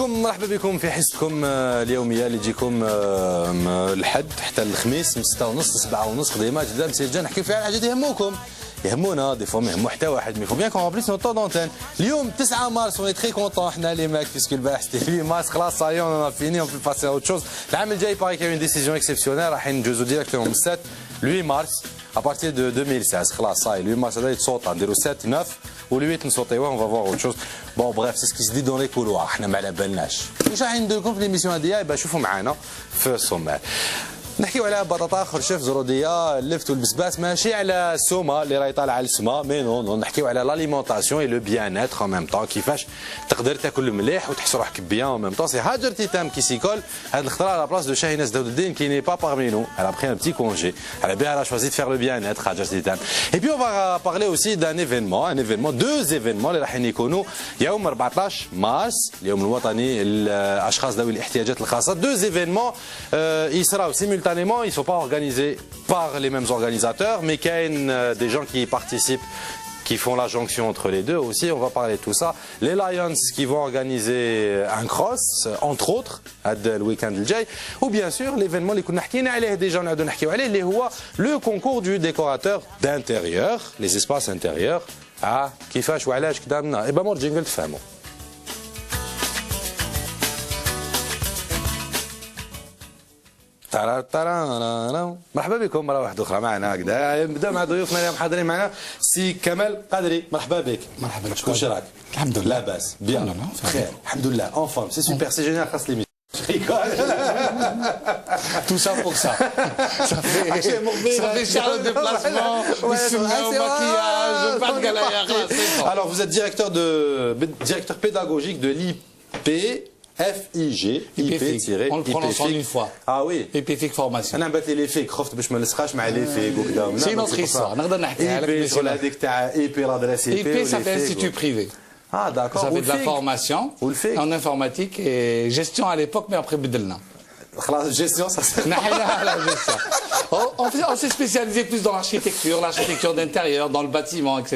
مرحبا بكم في حصتكم اليوميه اللي تجيكم الحد حتى الخميس من 6:30 ل 7:30 ديما جدا مسجل نحكي فيها على حاجات يهموكم يهمونا دي فوا ما يهمو حتى واحد مي فو بيان كون رابليس نو طون دونتين اليوم 9 مارس اون تري كونطون حنا لي ماك بيسكو البارح سيتي 8 مارس خلاص صاي اون فيني اون في باسي اوت شوز العام الجاي باغي كاين ديسيزيون اكسبسيونيل راح نجوزو ديريكتومون من 7 8 مارس à partir de 2016 خلاص صاي 8 مارس هذا يتصوت نديرو 7 9 و8 نصوتيوه اون فافوار اوت شوز بون بريف سي سكي سدي دون لي كولوار حنا ما على بالناش واش راح ندير لكم في ليميسيون هذه يبقى شوفوا معنا في الصومال نحكيو على بطاطا خرشف زروديه اللفت والبسباس ماشي على السومه اللي راهي طالعه على السما مي نو نحكيو على لاليمونطاسيون اي لو بيان اتر ان ميم طون كيفاش تقدر تاكل مليح وتحس روحك بيان ان ميم طون سي هاجر تيتام كي سيكول هاد الخطره على بلاص دو شاهيناز داود الدين كي ني با parmi nous elle a pris un petit congé elle a bien choisi de faire le bien-être هاجر تيتام et puis on va parler aussi d'un événement deux événements اللي راح يكونوا يوم 14 مارس اليوم الوطني للاشخاص ذوي الاحتياجات الخاصه deux événements يصراو simultanément, ils ne sont pas organisés par les mêmes organisateurs, mais qu'il y a des gens qui y participent, qui font la jonction entre les deux aussi. On va parler de tout ça. Les Lions qui vont organiser un cross, entre autres, le week-end le jay, ou bien sûr l'événement اللي كنا حكينا عليه déjà نعاودو نحكيو عليه اللي هو le concours du décorateur d'intérieur, les espaces intérieurs. كيفاش وعلاش كدا؟ إبا مور جينجل تفهموا. مرحبا بكم مره واحده اخرى معنا هكذا نبدا مع ضيوفنا اليوم حاضرين معنا سي كمال قادري مرحبا بك مرحبا بك واش راك الحمد لله لاباس بيان خير الحمد لله اون فورم سي سوبر سي جينيال خاص لي tout ça pour ça ça fait cher le déplacement le maquillage pas de galère alors vous êtes directeur pédagogique de l'IP FIG on le prononce en une fois ah oui IPFIG formation انا نبات لي فيك خفت باش ما نسخاش مع لي فيك وكذا سي نوتر هيستوار نقدر نحكيها لك شغل هذيك تاع اي بي لادريس اي بي ça fait institut privé ah d'accord ça fait de la formation en informatique et gestion à l'époque mais après بدلنا خلاص gestion ça نحينا على gestion on s'est spécialisé plus dans l'architecture d'intérieur, dans le bâtiment, etc.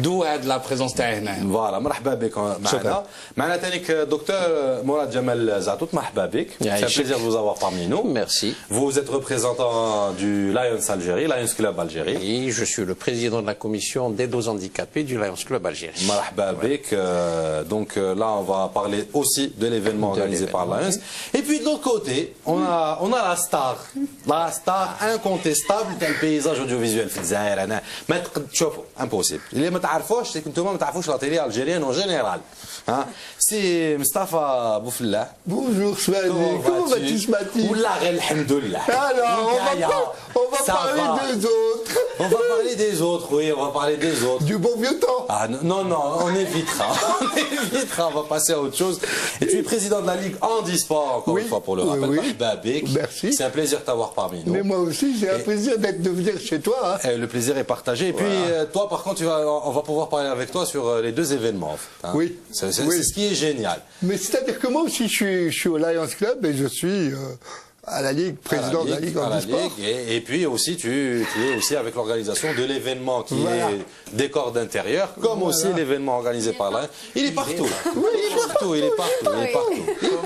D'où la présence تاعي هنا. Voilà, مرحبا بك معنا. معنا ثانيك دكتور مراد جمال زعتوت مرحبا بك. C'est un plaisir de vous avoir parmi nous. Merci. Vous êtes représentant du Lions Algérie, Lions Club Algérie. Et je suis le président de la commission d'aide aux handicapés du Lions Club Algérie. مرحبا بك. Donc là on va parler aussi de l'événement organisé par Lions. Et puis de l'autre côté, on a la star incontestable تاع البيزاج اوديوفيزيوال في الجزائر انا ما تقد تشوفوا امبوسيبل اللي ما تعرفوش انتم ما تعرفوش لا تيلي الجيريان اون جينيرال ها سي مصطفى بوفلاح بونجور سوادي كومون فاتي سماتي والله غير الحمد لله on va parler des autres on va parler des autres oui on va parler des autres du bon vieux temps ah non on évitera on va passer à autre chose et tu es président de la Ligue Handisport encore une fois pour le rappel merci c'est un plaisir de t'avoir parmi nous mais moi aussi c'est un plaisir de venir chez toi le plaisir est partagé et puis toi par contre on va pouvoir parler avec toi sur les deux événements oui c'est ce qui est génial mais c'est-à-dire que moi aussi je suis au Lions Club et je suis à la Ligue, président de la Ligue Handisport. Et puis aussi, tu es aussi avec l'organisation de l'événement qui est décor d'intérieur, comme aussi l'événement organisé par là. Il est partout. Oui, il est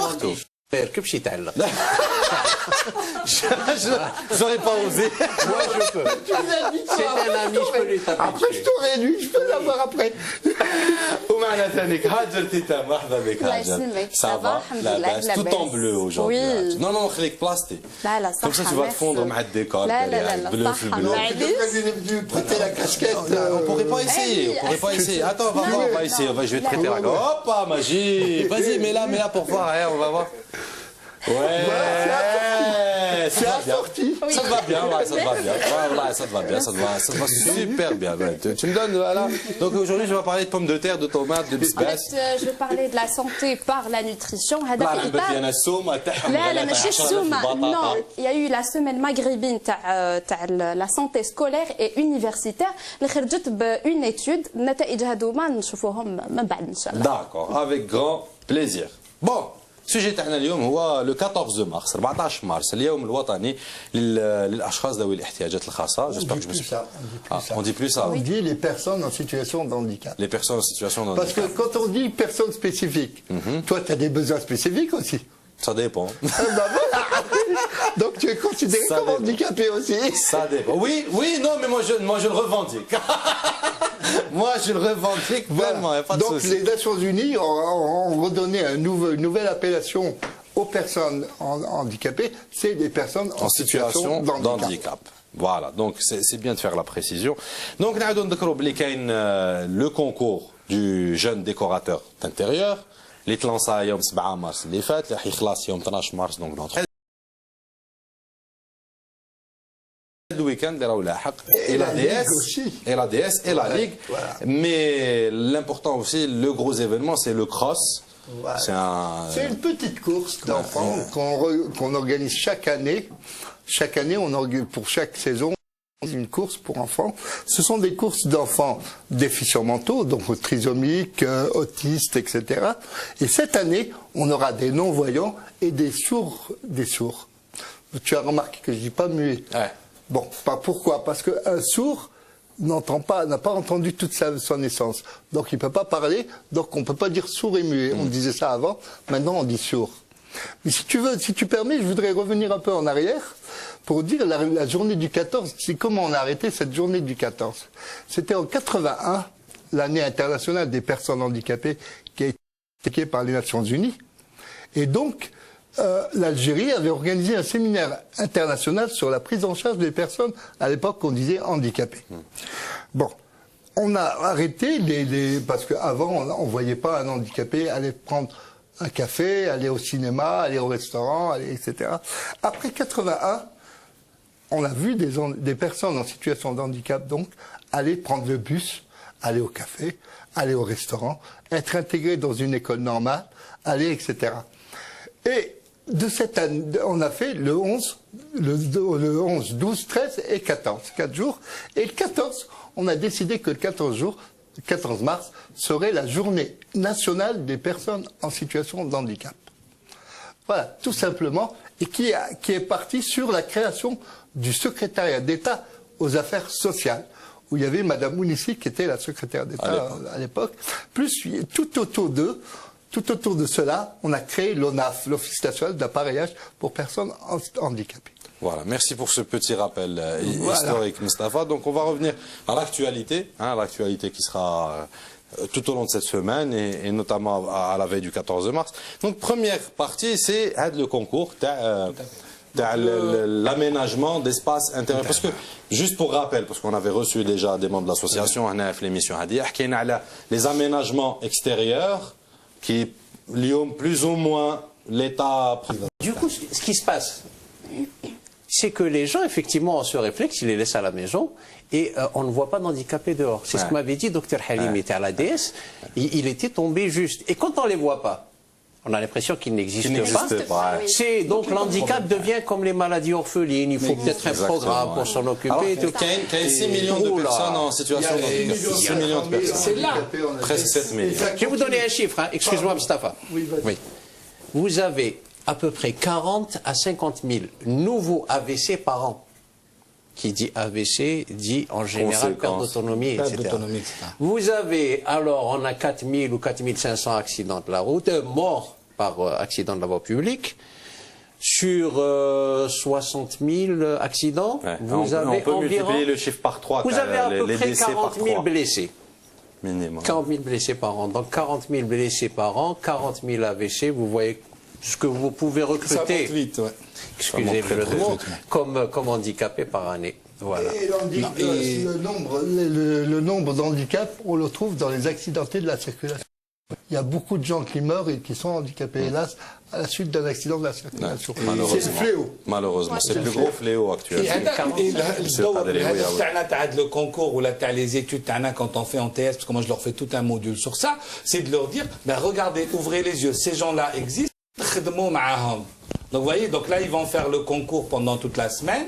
partout. كيف شي يتعلق j'aurais pas osé moi je peux c'est un ami je peux lui taper après je t'aurais lu je peux l'avoir après ومعنا ثانيك هاجر تيتا مرحبا بك هاجر ça va la base tout en bleu aujourd'hui non خليك بلاستيك لا comme ça tu vas te fondre مع الديكور bleu في bleu prêter la casquette on pourrait pas essayer attends on va essayer je vais te traiter la hop magie vas-y mets là pour voir on va voir ouais c'est assorti ça te va bien ça te va super bien tu me donnes voilà donc aujourd'hui je vais parler de pommes de terre de tomates de bisbas je vais parler de la santé par la nutrition non il y a eu la semaine maghrébine تاع la santé scolaire et universitaire اللي خرجت بune étude النتائج هذوما نشوفوهم من بعد ان شاء الله d'accord avec grand plaisir bon السوجي تاعنا اليوم هو لو 14 مارس 14 مارس اليوم الوطني للاشخاص ذوي الاحتياجات الخاصه. On dit plus ça. On dit plus ça. On dit les personnes en situation de handicap. Les personnes en situation de handicap. Parce que quand on dit personne spécifique, toi tu as des besoins spécifiques aussi. Ça dépend. Bah voilà. Donc tu es considéré comme handicapé aussi. Ça dépend. Oui, non, mais moi je le revendique. Moi je le revendique vraiment, il n'y a pas de Donc souci. les Nations Unies ont redonné une nouvelle appellation aux personnes handicapées, c'est des personnes en situation d'handicap. Voilà, donc c'est bien de faire la précision. Donc le concours du jeune décorateur d'intérieur. اللي تلانسا يوم 7 مارس اللي فات اللي حيخلص يوم 12 مارس دونك نوتر الويكاند اللي راهو لاحق et la DS et la Ligue. Mais l'important aussi, le gros événement, c'est le cross. Voilà. C'est une petite course d'enfants qu'on organise chaque année. Chaque année, pour chaque saison, une course pour enfants. Ce sont des courses d'enfants déficients mentaux, donc trisomiques, autistes, etc. Et cette année, on aura des non-voyants et des sourds. Tu as remarqué que je dis pas muet. Ouais. Bon, pourquoi? Parce qu'un sourd n'a pas entendu toute son naissance. Donc il ne peut pas parler, donc on ne peut pas dire sourd et muet. On disait ça avant, maintenant on dit sourd. Mais si tu permets, je voudrais revenir un peu en arrière pour dire la journée du 14, c'est comment on a arrêté cette journée du 14. C'était en 81, l'année internationale des personnes handicapées qui a été attaquée par les Nations Unies. Et donc, l'Algérie avait organisé un séminaire international sur la prise en charge des personnes, à l'époque qu'on disait handicapées. Bon, on a arrêté parce qu'avant on voyait pas un handicapé aller prendre un café, aller au cinéma, aller au restaurant, etc. Après 81, on a vu des personnes en situation de handicap donc aller prendre le bus, aller au café, aller au restaurant, être intégrés dans une école normale, aller, etc. Et de cette année, on a fait le 11, 12, 13 et 14, 4 jours. Et le 14, on a décidé que le 14 mars serait la journée nationale des personnes en situation de handicap. Voilà, tout simplement, et qui est parti sur la création du secrétariat d'État aux affaires sociales, où il y avait Madame Mounissi qui était la secrétaire d'État à l'époque, plus tout autour de cela, on a créé l'ONAF, l'Office national d'appareillage pour personnes handicapées. Voilà, merci pour ce petit rappel historique, Mustapha. Donc on va revenir à l'actualité, l'actualité qui sera tout au long de cette semaine et notamment à la veille du 14 mars. Donc première partie, c'est le concours, l'aménagement d'espaces intérieurs. Parce que, juste pour rappel, parce qu'on avait reçu déjà des membres de l'association, on a fait l'émission, les aménagements extérieurs qui lient plus ou moins l'État. Du coup, ce qui se passe, c'est que les gens, effectivement, ont ce réflexe, ils les laissent à la maison et on ne voit pas d'handicapés dehors. C'est ce que m'avait dit Dr Halim, était à la DS, il était tombé juste. Et quand on ne les voit pas, on a l'impression qu'ils n'existent pas. C'est donc l'handicap devient comme les maladies orphelines. Il faut peut-être un programme pour s'en occuper. Il y a 6 millions de personnes en situation de handicap. 6 millions de personnes. C'est là. Presque 7 millions. Je vais vous donner un chiffre. Excuse-moi, Mustafa. Oui. Vous avez à peu près 40 à 50 000 nouveaux AVC par an. Qui dit AVC dit en général perte d'autonomie, etc. Vous avez, alors on a 4 000 ou 4 500 accidents de la route, morts par accident de la voie publique. Sur 60 000 accidents, vous avez on peut environ, multiplier le chiffre par 3. Vous avez à peu près 40 000 blessés. Minimum. 40 000 blessés par an. Donc 40 000 blessés par an, 40 000 AVC, vous voyez ce que vous pouvez recruter. Ça monte vite, ouais. Excusez-moi le mot, comme handicapés par année. Voilà. Et le nombre d'handicaps, on le trouve dans les accidentés de la circulation. Il y a beaucoup de gens qui meurent et qui sont handicapés, hélas, à la suite d'un accident de la circulation. C'est le fléau. Malheureusement, c'est le plus gros fléau actuel. Le concours ou les études, quand on fait en TS, parce que moi je leur fais tout un module sur ça, c'est de leur dire, regardez, ouvrez les yeux, ces gens-là existent. Donc vous voyez, donc là ils vont faire le concours pendant toute la semaine,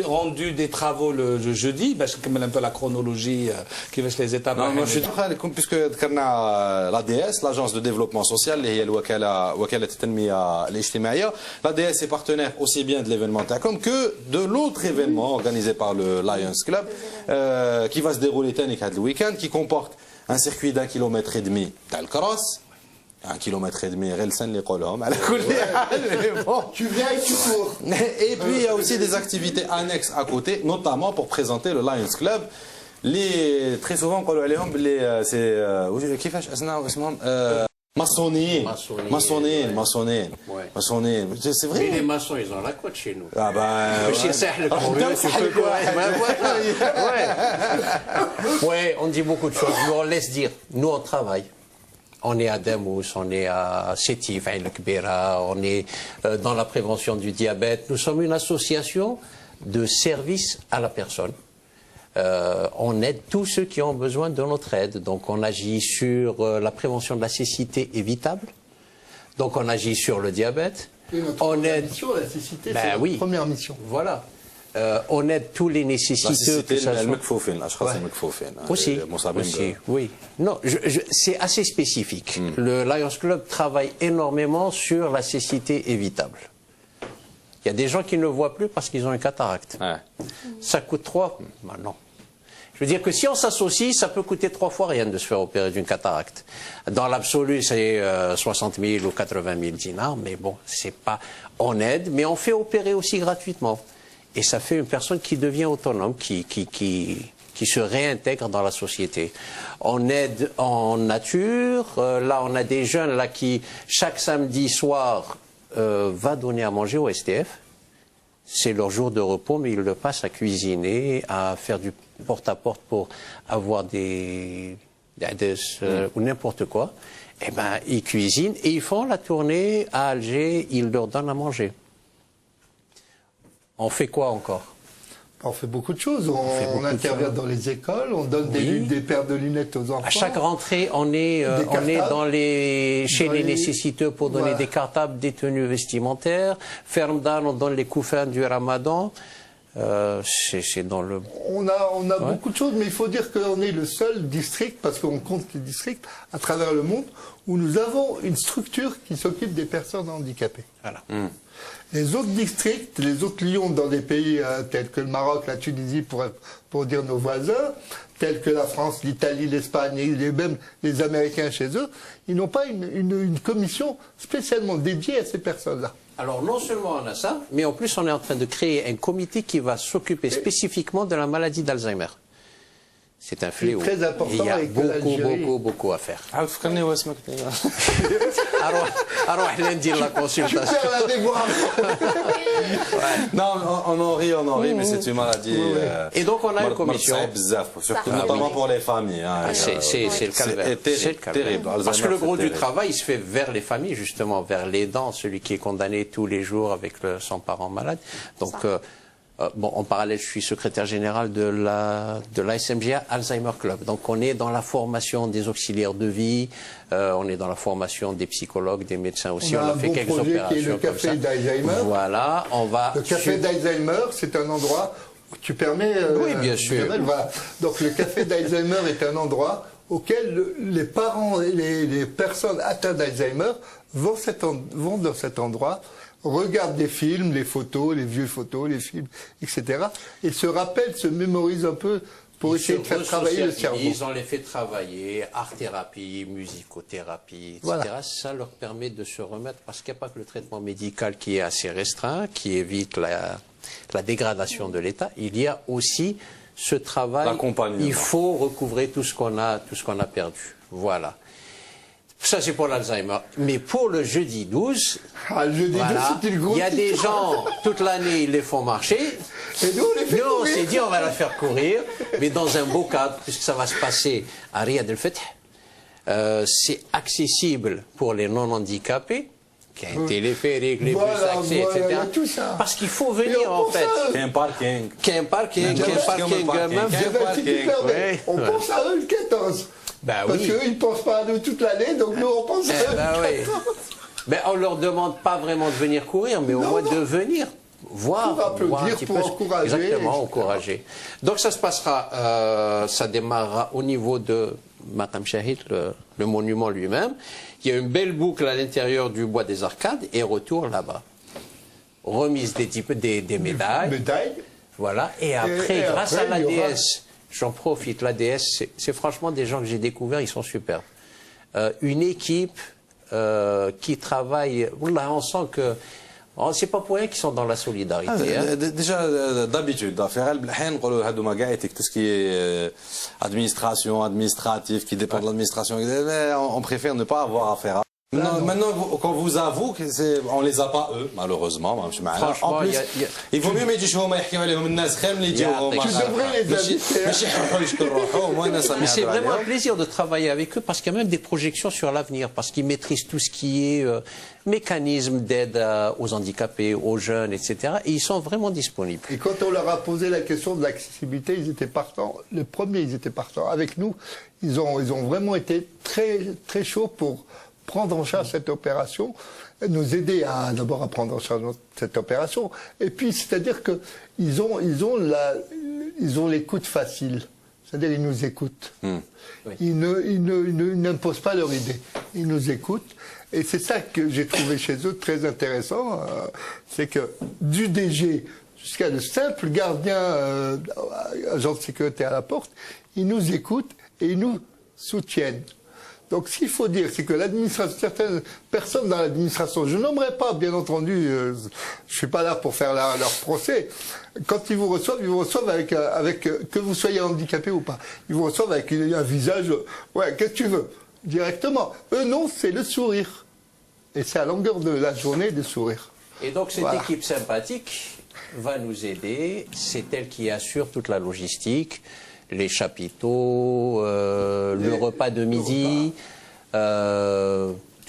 rendu des travaux le jeudi, je vais un peu la chronologie qui va les étapes. Non, moi je suis d'accord, puisque l'ADS, l'Agence de développement social, qui est وكالة التنمية الاجتماعية, l'ADS est partenaire aussi bien de l'événement TACOM que de l'autre événement organisé par le Lions Club, qui va se dérouler le week-end, qui comporte un circuit d'1,5 km dans le cross. 1,5 km, tu viens et tu cours. Et puis il y a aussi des activités annexes à côté, notamment pour présenter le Lions Club. Très souvent, c'est maçonniers. C'est vrai. Mais les maçons, ils ont la cote chez nous. Ah ben. Ouais, on dit beaucoup de choses. Nous, on laisse dire. Nous, on travaille. On est à Damous, on est à Sétif, à El-Kbira, on est dans la prévention du diabète. Nous sommes une association de service à la personne. On aide tous ceux qui ont besoin de notre aide. Donc on agit sur la prévention de la cécité évitable. Donc on agit sur le diabète. On aide sur la cécité, c'est la première mission. Voilà. On aide tous les nécessiteux. Aussi, oui. Non, c'est assez spécifique. Le Lions Club travaille énormément sur la cécité évitable. Il y a des gens qui ne voient plus parce qu'ils ont une cataracte. Ouais. Ça coûte 3. Ben non. Je veux dire que si on s'associe, ça peut coûter 3 fois rien de se faire opérer d'une cataracte. Dans l'absolu, c'est 60 000 ou 80 000 dinars, mais bon, c'est pas. On aide, mais on fait opérer aussi gratuitement. Et ça fait une personne qui devient autonome, qui se réintègre dans la société. On aide en nature. Là, on a des jeunes là qui, chaque samedi soir, va donner à manger au SDF. C'est leur jour de repos, mais ils le passent à cuisiner, à faire du porte-à-porte pour avoir ou n'importe quoi. Eh ben, ils cuisinent et ils font la tournée à Alger, ils leur donnent à manger. On fait quoi encore? On fait beaucoup de choses. On intervient dans les écoles, on donne des paires de lunettes aux enfants. À chaque rentrée, on est chez les nécessiteux pour donner des cartables, des tenues vestimentaires. Fermdan, on donne les couffins du Ramadan. C'est dans le... On a beaucoup de choses, mais il faut dire qu'on est le seul district, parce qu'on compte les districts à travers le monde, où nous avons une structure qui s'occupe des personnes handicapées. Voilà. Les autres districts, les autres lions dans des pays tels que le Maroc, la Tunisie, pour dire nos voisins, tels que la France, l'Italie, l'Espagne et même les Américains chez eux, ils n'ont pas une commission spécialement dédiée à ces personnes-là. Alors non seulement on a ça, mais en plus on est en train de créer un comité qui va s'occuper spécifiquement de la maladie d'Alzheimer. C'est un fléau. Très important. Il y a beaucoup à faire. Alors, lundi, la consultation. Non, on en rit, mais c'est une maladie. Et donc, on a une commission. Surtout notamment pour les familles. C'est le calvaire. C'est terrible. Parce que le gros du travail, il se fait vers les familles, justement, vers l'aidant, celui qui est condamné tous les jours avec son parent malade. Donc, bon, en parallèle, je suis secrétaire général de la SMGA Alzheimer Club. Donc, on est dans la formation des auxiliaires de vie, on est dans la formation des psychologues, des médecins aussi. On a fait quelques opérations qui est le café d'Alzheimer. Voilà, on va... Le café d'Alzheimer, c'est un endroit où tu permets... oui, bien sûr. Voilà. Donc, le café d'Alzheimer est un endroit auquel les parents et les personnes atteintes d'Alzheimer vont dans cet endroit, regardent des films, les photos, les vieux photos, les films, etc. Et se rappellent, se mémorisent un peu pour essayer de faire travailler le cerveau. Ils ont les fait travailler, art-thérapie, musicothérapie, etc. Voilà. Ça leur permet de se remettre, parce qu'il n'y a pas que le traitement médical qui est assez restreint, qui évite la dégradation de l'état, il y a aussi ce travail. Il faut recouvrer tout ce qu'on a perdu. Voilà. Ça, c'est pour l'Alzheimer. Mais pour le jeudi 12, il y a des gens, toute l'année, ils les font marcher. Et nous, on s'est dit, on va la faire courir, mais dans un beau cadre, puisque ça va se passer à Riyad el-Fath. C'est accessible pour les non-handicapés, qui a un téléphérique, les bus d'accès, etc. Parce qu'il faut venir, en fait. Qu'un parking. On pense à eux le 14. Parce qu'eux, ils ne pensent pas à nous toute l'année, donc nous, on pense à eux. Mais on ne leur demande pas vraiment de venir courir, mais au moins de venir voir. Pour applaudir, pour encourager. Exactement, encourager. Donc ça se passera, ça démarrera au niveau de Maqam Shahid, le monument lui-même. Il y a une belle boucle à l'intérieur du bois des Arcades et retour là-bas. Remise des médailles. Voilà. Et après, grâce à l'ADS, j'en profite, l'ADS, c'est franchement des gens que j'ai découverts, ils sont superbes. Une équipe qui travaille, là on sent que c'est pas pour rien qu'ils sont dans la solidarité. Déjà, d'habitude, tout ce qui est administration, administratif, qui dépend de l'administration, on préfère ne pas avoir affaire à. Maintenant, quand vous avoue on les a pas eux, malheureusement. En plus, il vaut mieux mettre mais c'est vraiment un plaisir de travailler avec eux parce qu'il y a même des projections sur l'avenir, parce qu'ils maîtrisent tout ce qui est mécanisme d'aide aux handicapés, aux jeunes, etc. Et ils sont vraiment disponibles. Et quand on leur a posé la question de l'accessibilité, ils étaient partants. Les premiers, ils étaient partants. Avec nous, ils ont vraiment été très, très chauds pour prendre en charge cette opération, nous aider d'abord à prendre en charge cette opération. Et puis, c'est-à-dire qu'ils ont l'écoute facile. C'est-à-dire qu'ils nous écoutent. Oui. Ils n'imposent pas leur idée. Ils nous écoutent. Et c'est ça que j'ai trouvé chez eux très intéressant. C'est que du DG jusqu'à le simple gardien, agent de sécurité à la porte, ils nous écoutent et ils nous soutiennent. Donc, ce qu'il faut dire, c'est que l'administration, certaines personnes dans l'administration, je nommerai pas, bien entendu, je suis pas là pour faire leur procès. Quand ils vous reçoivent avec que vous soyez handicapé ou pas. Ils vous reçoivent avec un visage, ouais, qu'est-ce que tu veux? Directement. Eux, non, c'est le sourire. Et c'est à longueur de la journée de sourire. Et donc, cette équipe sympathique va nous aider. C'est elle qui assure toute la logistique. Les chapiteaux, le repas de midi, tout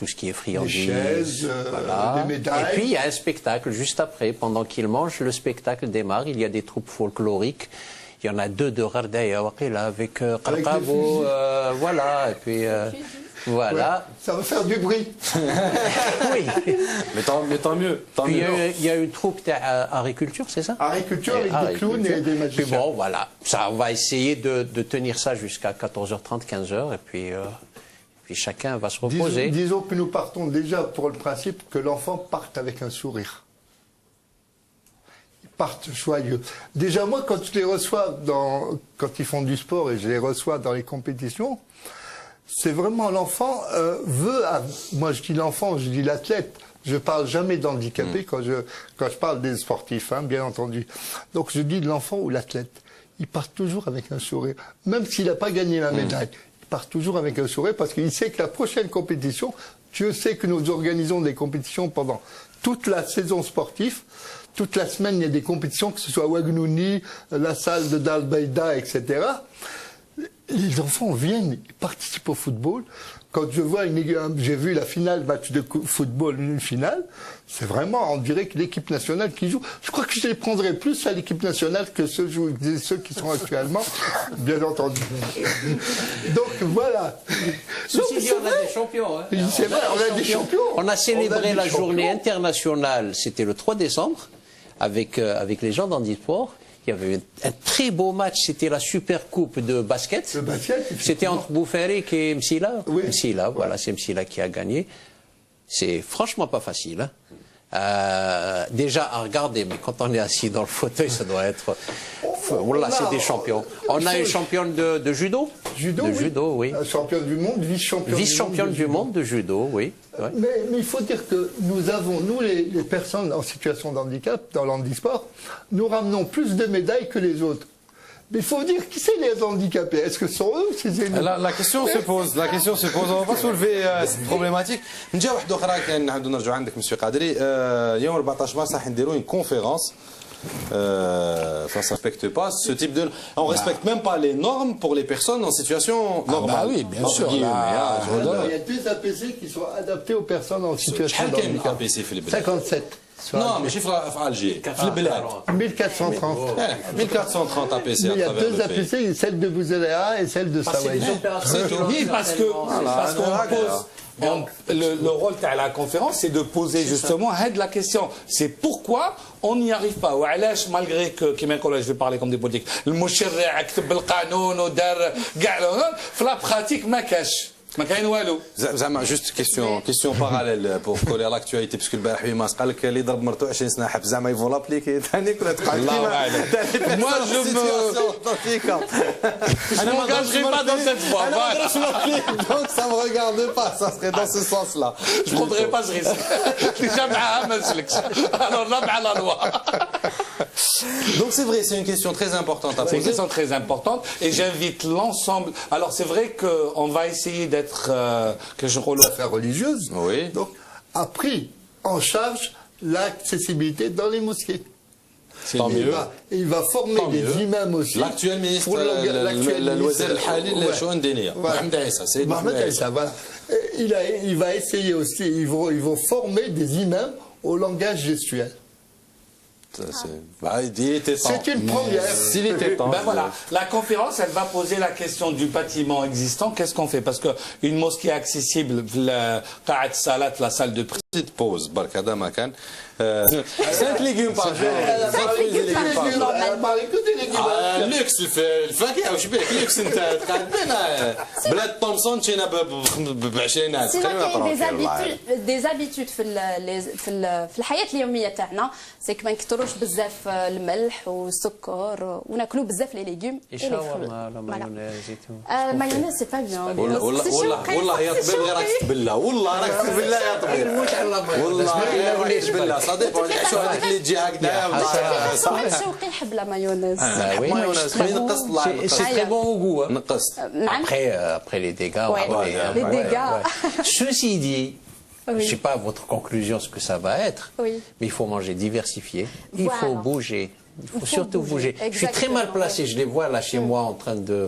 ce qui est friandises, les chaises, voilà. des médailles. Et puis il y a un spectacle juste après, pendant qu'ils mangent, le spectacle démarre, il y a des troupes folkloriques. Il y en a deux de Rardaya Waqila avec Qarqabo, voilà, et puis voilà. Ouais, ça va faire du bruit. Oui. Mais tant mieux. Puis il y a une troupe d'agriculture, c'est ça? Agriculture avec des clowns et des magiciens. Puis bon, voilà. Ça, on va essayer de tenir ça jusqu'à 14h30, 15h, et puis chacun va se reposer. Disons que nous partons déjà pour le principe que l'enfant parte avec un sourire. Ils partent joyeux. Déjà, moi, quand je les reçois quand ils font du sport et je les reçois dans les compétitions, c'est vraiment l'enfant moi je dis l'enfant, je dis l'athlète. Je parle jamais d'handicapé quand je parle des sportifs, hein, bien entendu. Donc je dis l'enfant ou l'athlète. Il part toujours avec un sourire. Même s'il n'a pas gagné la médaille, il part toujours avec un sourire parce qu'il sait que la prochaine compétition, Dieu sait que nous organisons des compétitions pendant toute la saison sportive. Toute la semaine, il y a des compétitions, que ce soit Wagnouni, la salle de Dalbeida, etc. Les enfants viennent, ils participent au football. Quand j'ai vu la finale, match de football, une finale, c'est vraiment, on dirait que l'équipe nationale qui joue. Je crois que je les prendrais plus à l'équipe nationale que ceux qui sont actuellement, bien entendu. Donc voilà. Ceci dit, on a des champions. Hein. C'est vrai, on a des champions. On a célébré la journée internationale, c'était le 3 décembre, avec les gens d'Handisport. Il y avait un très beau match, c'était la Super Coupe de basket. Le basket, c'était entre Boufarik et Msila. Oui. Msila, voilà, c'est Msila qui a gagné. C'est franchement pas facile. Hein. Déjà à regarder, mais quand on est assis dans le fauteuil, ça doit être... Voilà, c'est des champions. On a une championne de judo. Judo, oui. Championne du monde, vice-championne du monde de judo, oui. Ouais. Mais il faut dire que nous les personnes en situation de handicap, dans l'handisport, nous ramenons plus de médailles que les autres. Mais il faut dire qui c'est les handicapés. Est-ce que ce sont eux ou c'est nous? La question se pose. On va pas soulever cette problématique. نجا واحد اخرى كان نعاودو نرجعوا عندك مسيو قادري يوم 14 مارس راح نديروا une conférence. Ça ne respecte pas ce type de... On ne respecte même pas les normes pour les personnes en situation normale. Ah bah oui, bien sûr. Il y a deux APC qui sont adaptés aux personnes en situation de handicap. 57. Non, mais chiffre à Alger. 1430. 1430 APC. Il y a deux APC, celle de Bouzéléa et celle de Sawaï. Oui, parce qu'on pose... Le rôle de la conférence, c'est de poser justement la question. C'est pourquoi on n'y arrive pas. Malgré que, je vais parler comme des politiques, le مشرع كتب القانون ودار كاع في la pratique ما كاش. ما كاين والو. زعما جوست كيستيون باراليل بور كولي لاكتواليتي باسكو البارح ويماس قال لك اللي ضرب مرته 20 سنه حبس زعما يفون لابليكي ثاني كنا تقعد الله اعلم. Moi je ne m'engagerai pas dans cette voie. Donc ça me regarde pas, ça serait dans ce sens-là. Je prendrai pas ce risque. déjà معاها ما نسلكش. Alors là مع la loi. Donc c'est vrai, c'est une question très importante à poser. C'est une question très importante et j'invite l'ensemble. Alors c'est vrai qu'on va essayer d'être que je relève l'affaire religieuse. Oui. Donc a pris en charge l'accessibilité dans les mosquées. Tant mieux. Il va former des imams aussi. L'actuel ministre, l'Ouazir al-Hali, l'Chouan Dénia. Mohamed Aïssa, c'est Mohamed Aïssa, voilà. Il va essayer aussi, ils vont former des imams au langage gestuel. C'est une première. S'il était temps. Ben voilà, la conférence, elle va poser la question du bâtiment existant. Qu'est-ce qu'on fait? Parce qu'une mosquée accessible, la salle de prière. Petite pause, Barkada Makan. 5 légumes par jour. 5 légumes par jour. اللوكس الفاكهه وش بيك اللوكس انت قاعد بين بلاد تومسون مشينا ب 20 des habitudes في الحياه اليوميه تاعنا سي ما نكثروش بزاف الملح والسكر وناكلوا بزاف لي ليغوم المايونيز سي با بيان والله يا طبيب غير راك تبلا والله راك تبلا يا طبيب والله وليش بالله صديق شو هذيك اللي تجي هكذا صح شوقي يحب لا مايونيز C'est très bon au goût. Après les dégâts. Les dégâts. Ceci dit, je ne sais pas votre conclusion ce que ça va être, mais il faut manger diversifié, il faut bouger. Il faut surtout bouger. Je suis très mal placé, je les vois là chez moi en train de...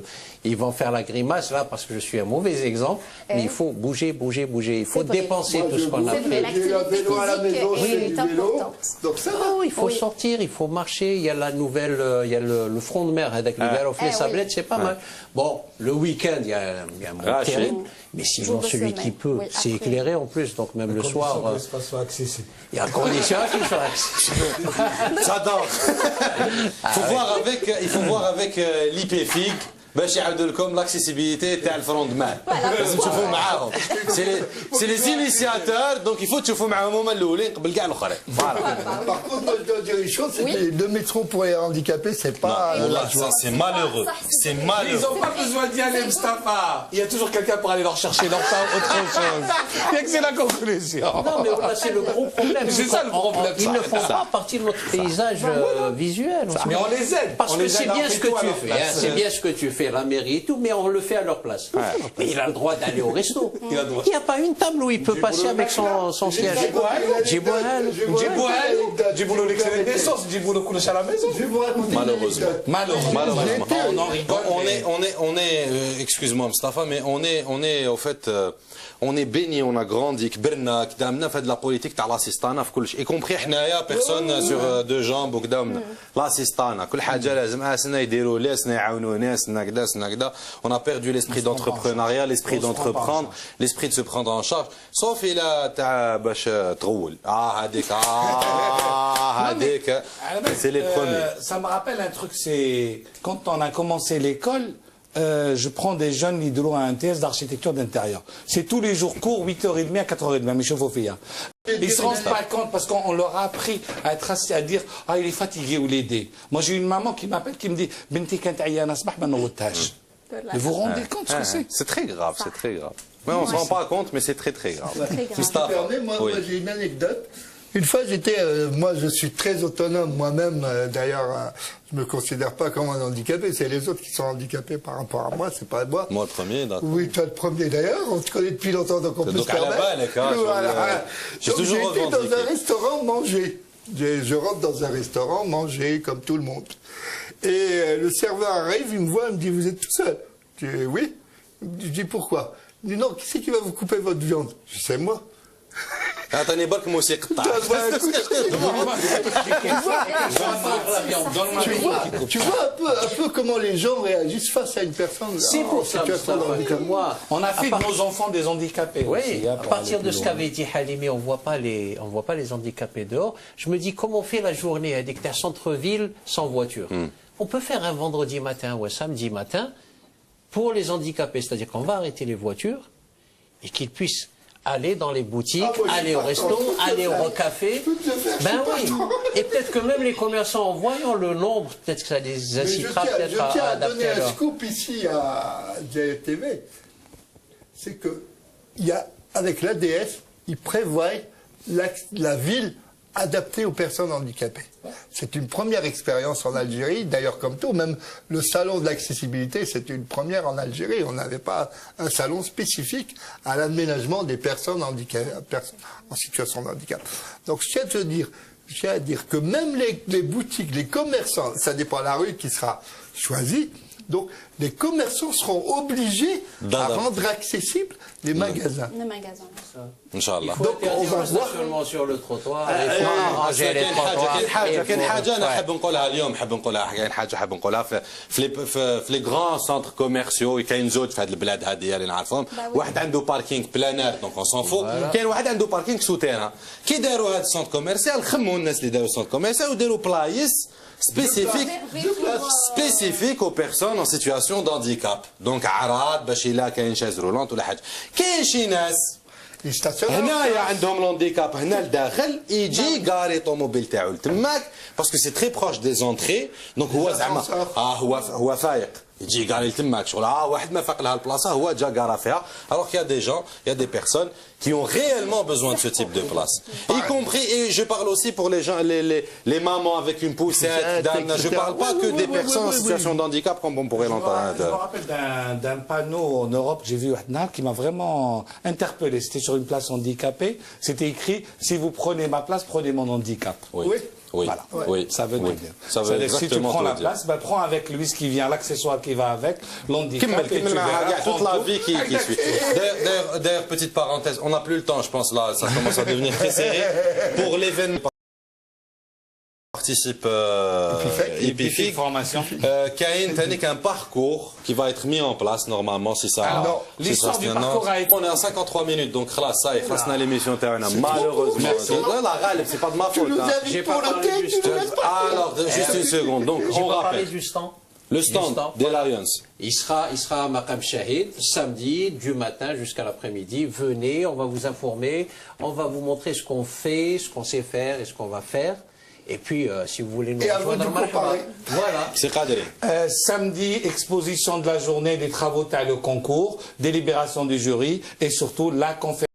Ils vont faire la grimace là parce que je suis un mauvais exemple, mais il faut bouger, bouger, bouger. Il faut dépenser tout ce qu'on a fait. L'activité est importante. Donc ça va. Il faut sortir, il faut marcher. Il y a la nouvelle, il y a le front de mer avec le verre les sablettes, c'est pas mal. Bon, le week-end, il y a un monde terrible, mais sinon celui qui peut, c'est éclairé en plus, donc même le soir. Il y a condition qu'il soit accessible. J'adore. Il faut voir avec l'IPFIG. باش يعاودوا لكم لاكسيسيبيليتي تاع الفرون دو مان لازم تشوفوا معاهم سي لي انيسياتور دونك يفو تشوفوا معاهم هما الاولين قبل كاع الاخرين Par contre, moi, je dois dire une chose, c'est que le métro pour les handicapés, c'est pas la joie. C'est malheureux. C'est malheureux. Ils n'ont pas besoin d'y aller, Mustafa. Il y a toujours quelqu'un pour aller leur chercher leur pain, autre chose. Il y a que c'est la conclusion. Non, mais voilà, c'est le gros problème. C'est ça le problème. Ils ne font pas partie de notre paysage visuel. Mais on les aide. Parce que c'est bien ce que tu fais. C'est bien ce que tu fais, la mairie et tout, mais on le fait à leur place. Mais il a le droit d'aller au resto. Il n'y a pas une table où il peut passer avec son siège. Djiboulou l'excellente naissance, Djiboulou couche à la maison. Malheureusement. On en rigole. On est excuse-moi Mustafa, mais on est au fait on est béni, on a grandi, كبرنا كدامنا في هذه لا بوليتيك تاع لاسيستانا في كل شيء. Y compris حنايا بيرسون سور دو جامب وكدامنا لاسيستانا كل حاجه لازم اسنا يديروا لي اسنا يعاونوا ناس كذا كذا. On a perdu l'esprit d'entrepreneuriat, l'esprit d'entreprendre, l'esprit de se prendre en charge. Sauf il تاع باش تغول. هذيك c'est les premiers. Ça me rappelle un truc, c'est quand on a commencé l'école. Je prends des jeunes qui ont un TS d'architecture d'intérieur. C'est tous les jours cours, 8h30 à 4h30, mais je vous fais. Ils ne se rendent pas compte parce qu'on leur a appris à être assis, à dire « Ah, il est fatigué ou l'aider ». Moi, j'ai une maman qui m'appelle, qui me dit « Binti kant ayana sabah ma noutage ». Vous vous rendez compte ce que c'est? C'est très grave, c'est très grave. Mais on ne se rend pas compte, mais c'est très très grave. Moi, j'ai une anecdote. Une fois, moi, je suis très autonome moi-même. D'ailleurs, je me considère pas comme un handicapé. C'est les autres qui sont handicapés par rapport à moi. C'est pas moi. Moi le premier, d'accord. Oui, toi le premier d'ailleurs. On te connaît depuis longtemps, donc on peut se permettre. J'ai toujours été dans un restaurant manger. Je rentre dans un restaurant manger comme tout le monde. Et le serveur arrive, il me voit, il me dit « Vous êtes tout seul ?» Je dis « Oui ». Je dis « Pourquoi ?» Il me dit « Non, qui c'est qui va vous couper votre viande ?» Je dis « C'est moi ». اعطيني برك موسيقى الطعام. Tu vois un peu comment les gens réagissent face à une personne en situation de handicap. On a fait de nos enfants des handicapés. Oui, aussi, à partir de ce qu'avait dit Halimi, on voit pas les handicapés dehors. Je me dis, comment on fait la journée avec un centre-ville sans voiture? On peut faire un vendredi matin ou un samedi matin pour les handicapés, c'est-à-dire qu'on va arrêter les voitures et qu'ils puissent aller dans les boutiques, aller au resto, aller au café. Ben oui. Et peut-être que même les commerçants, en voyant le nombre, peut-être que ça les incitera peut-être à adapter. Je tiens à donner un scoop ici à DRTV. C'est que, avec l'ADF, ils prévoient la ville adaptée aux personnes handicapées. C'est une première expérience en Algérie, d'ailleurs comme tout, même le salon de l'accessibilité, c'est une première en Algérie. On n'avait pas un salon spécifique à l'aménagement des personnes en situation de handicap. Donc je tiens à dire que même les boutiques, les commerçants, ça dépend de la rue qui sera choisie, donc les commerçants seront obligés à rendre accessibles les magasins. Les magasins. Inchallah. Donc on va voir seulement sur le trottoir. Il faut arranger les trottoirs. كاين حاجه انا حاب نقولها اليوم، حاب نقولها كاين حاجه حاب نقولها في لي غران سونتر كوميرسيو كاين زوج في هذه البلاد هذه اللي نعرفهم. واحد عنده باركينغ بلانار دونك اون سون فو، كاين واحد عنده باركينغ سوتيران. كي داروا هذا السونتر كوميرسيال خموا الناس اللي داروا السونتر كوميرسيال وداروا بلايص spécifique aux personnes en situation de handicap. Donc عراض باش الا كاين شاز رولونت ولا حاجه. كاين شي ناس هنايا عندهم الهانديكاب هنا لداخل يجي غاري طوموبيل تاعو لتماك باسكو سي تري بروش دي زونتري دونك هو زعما هو فايق يجي غاري لتماك شغل واحد ما فاق لها البلاصه هو جا غارا فيها. Alors qu'il y a des gens, il y a des personnes qui ont réellement besoin de ce type de place. Y compris, et je parle aussi pour les gens, les mamans avec une poussette, je parle pas que des personnes en situation de handicap comme on pourrait l'entendre. Je me rappelle d'un panneau en Europe que j'ai vu qui m'a vraiment interpellé. C'était sur une place handicapée. C'était écrit « Si vous prenez ma place, prenez mon handicap ». Oui. Oui, voilà. Oui, ça veut oui. dire. Ça veut dire si tu prends la place, ben, prends avec lui ce qui vient, l'accessoire qui va avec, l'handicap. Toute la vie qui suit. D'ailleurs, petite parenthèse, on n'a plus le temps, je pense, là, ça commence à devenir très serré. Pour l'événement participe Epific formation. Kain, t'as qu'un parcours qui va être mis en place normalement si ça. Alors, l'histoire du parcours a été. On est à 53 minutes, donc ça y est, خلصنا l'émission تاعنا malheureusement. La غالب, c'est pas de ma faute. J'ai pas parlé du stand. Alors, juste une seconde. Donc, on rappelle. Du stand. Le stand des Lions. Il sera à Maqam Shahid samedi du matin jusqu'à l'après-midi. Venez, on va vous informer, on va vous montrer ce qu'on fait, ce qu'on sait faire et ce qu'on va faire. Et puis, si vous voulez nous rejoindre, voilà. C'est Qadri. Samedi, exposition de la journée des travaux le concours, délibération du jury et surtout la conférence.